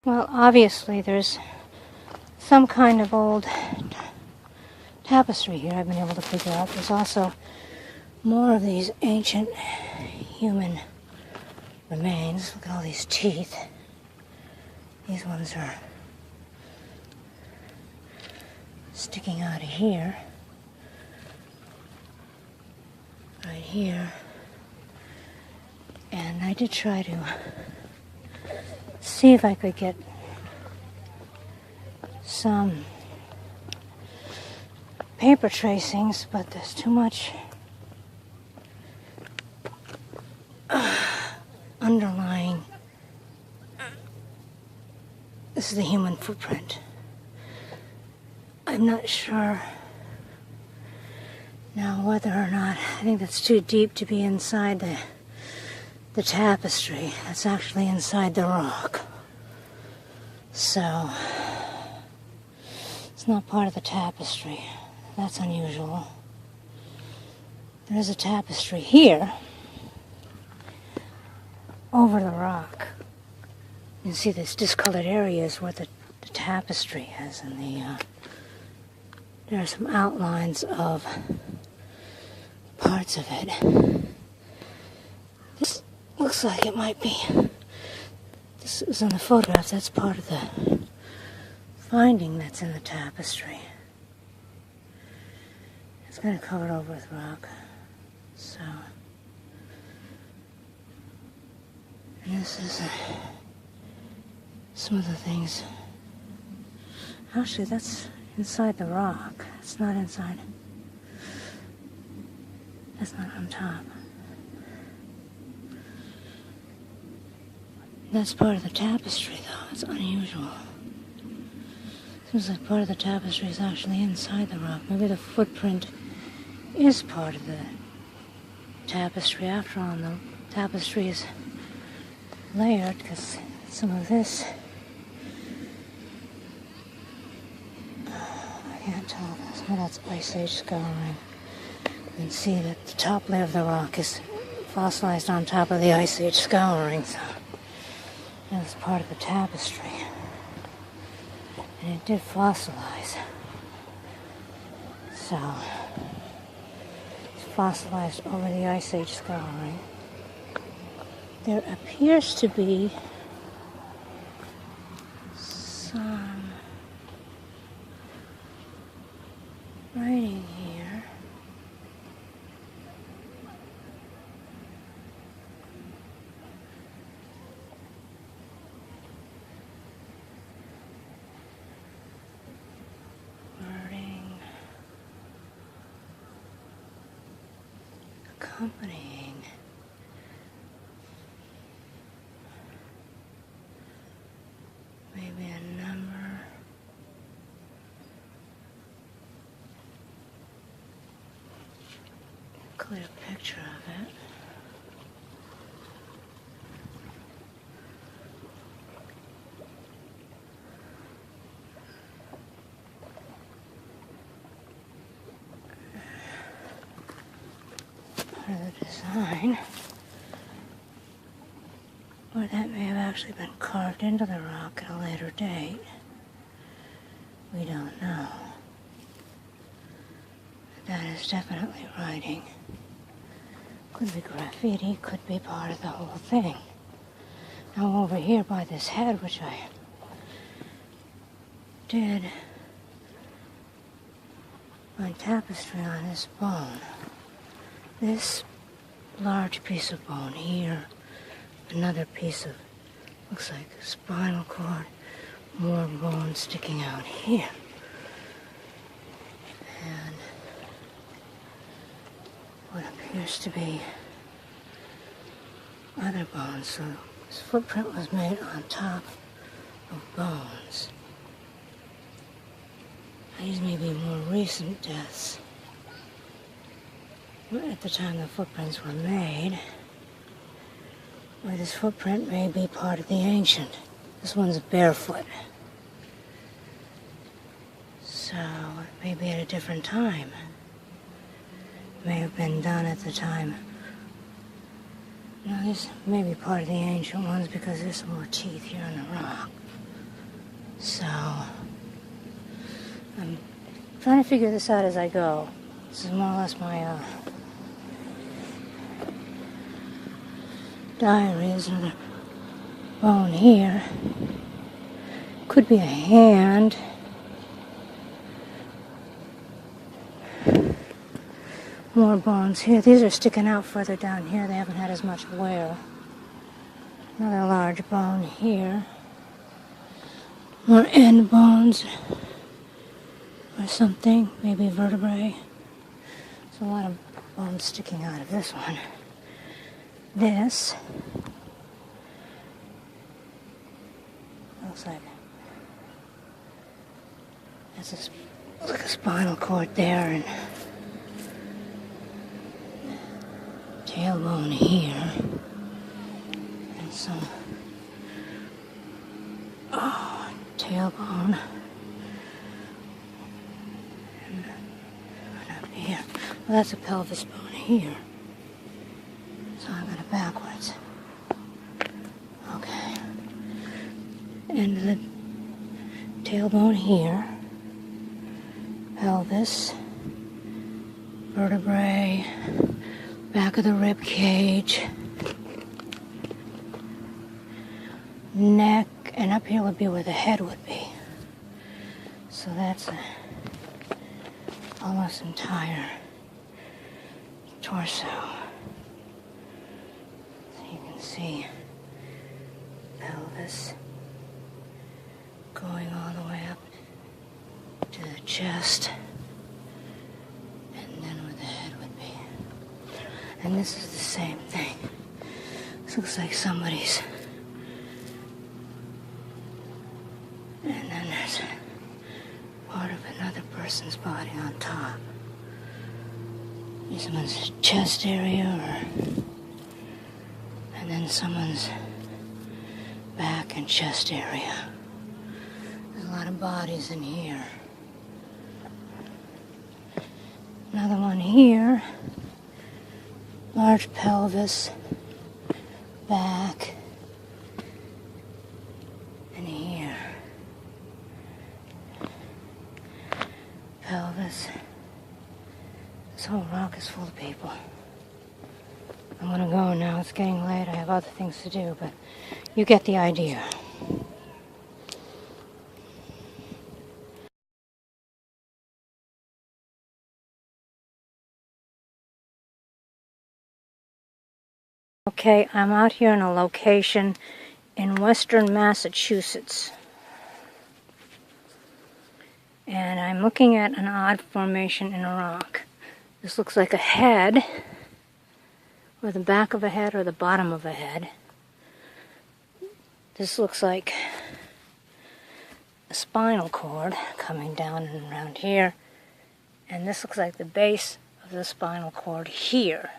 Well, obviously there's some kind of old tapestry here I've been able to figure out. There's also more of these ancient human remains. Look at all these teeth. These ones are sticking out of here. Right here. And I did try to see if I could get some paper tracings, but there's too much underlying. This is the human footprint. I'm not sure now whether or not, I think that's too deep to be inside the tapestry. That's actually inside the rock. So, it's not part of the tapestry. That's unusual. There is a tapestry here over the rock. You can see this discolored areas where the tapestry is, and there are some outlines of parts of it. This looks like it might be, this is on the photograph, that's part of the finding that's in the tapestry. It's kind of covered over with rock, so. And this is some of the things. Actually, that's inside the rock. It's not inside. That's not on top. That's part of the tapestry, though. It's unusual. Seems like part of the tapestry is actually inside the rock. Maybe the footprint is part of the tapestry. After all, the tapestry is layered, because some of this, I can't tell. Some of that's Ice Age scouring. You can see that the top layer of the rock is fossilized on top of the Ice Age scouring. So that's part of the tapestry. And it did fossilize. So it's fossilized over the Ice Age scouring. There appears to be some writing here. Wording accompanying. Maybe a number. Clear picture of it. Part of the design. Or that may have actually been carved into the rock at a later date. We don't know. That is definitely writing. Could be graffiti, could be part of the whole thing. Now over here by this head, which I did my tapestry on this bone. This large piece of bone here. Another piece of, looks like a spinal cord, more bone sticking out here. And what appears to be other bones. So this footprint was made on top of bones. These may be more recent deaths. At the time the footprints were made. Or this footprint may be part of the ancient. This one's barefoot. So it may be at a different time. It may have been done at the time. You know, this may be part of the ancient ones because there's some more teeth here in the rock. trying to figure this out as I go. This is more or less my diary. There's another bone here. Could be a hand. More bones here. These are sticking out further down here. They haven't had as much wear. Another large bone here. More end bones or something. Maybe vertebrae. There's a lot of bones sticking out of this one. This looks like that's like a spinal cord there, and tailbone here, and some tailbone, and up here. Well, that's a pelvis bone here. So I got it backwards. Okay. And the tailbone here, pelvis, vertebrae, back of the rib cage, neck, and up here would be where the head would be. So that's almost entire torso. So you can see pelvis going all the way up to the chest, and then where the head would be. And this is the same thing. This looks like somebody's. And then there's part of another person's body on top. Someone's chest area, and then someone's back and chest area. There's a lot of bodies in here. Another one here. Large pelvis, back, and here. Pelvis. This whole rock is full of people. I'm gonna go now. It's getting late. I have other things to do, but you get the idea. Okay, I'm out here in a location in western Massachusetts. And I'm looking at an odd formation in a rock. This looks like a head, or the back of a head, or the bottom of a head. This looks like a spinal cord coming down and around here. And this looks like the base of the spinal cord here,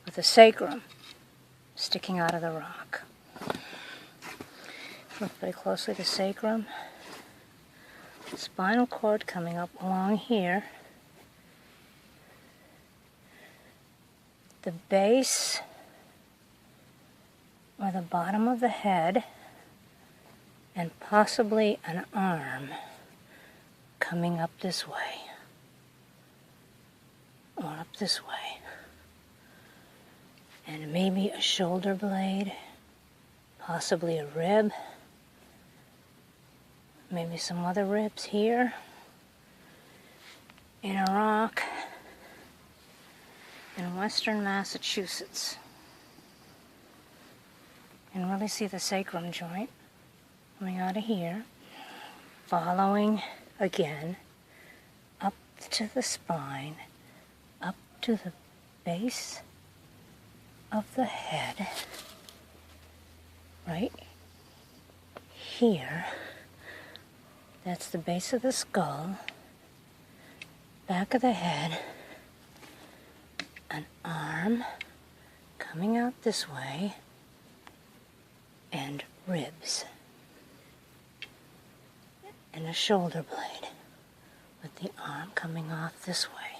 with the sacrum sticking out of the rock. Look very closely, the sacrum. Spinal cord coming up along here. The base, or the bottom of the head, and possibly an arm coming up this way, or up this way. And maybe a shoulder blade, possibly a rib, maybe some other ribs here, in a rock in western Massachusetts. You can really see the sacrum joint coming out of here, following again up to the spine, up to the base of the head, right here. That's the base of the skull, back of the head, an arm coming out this way, and ribs, and a shoulder blade with the arm coming off this way.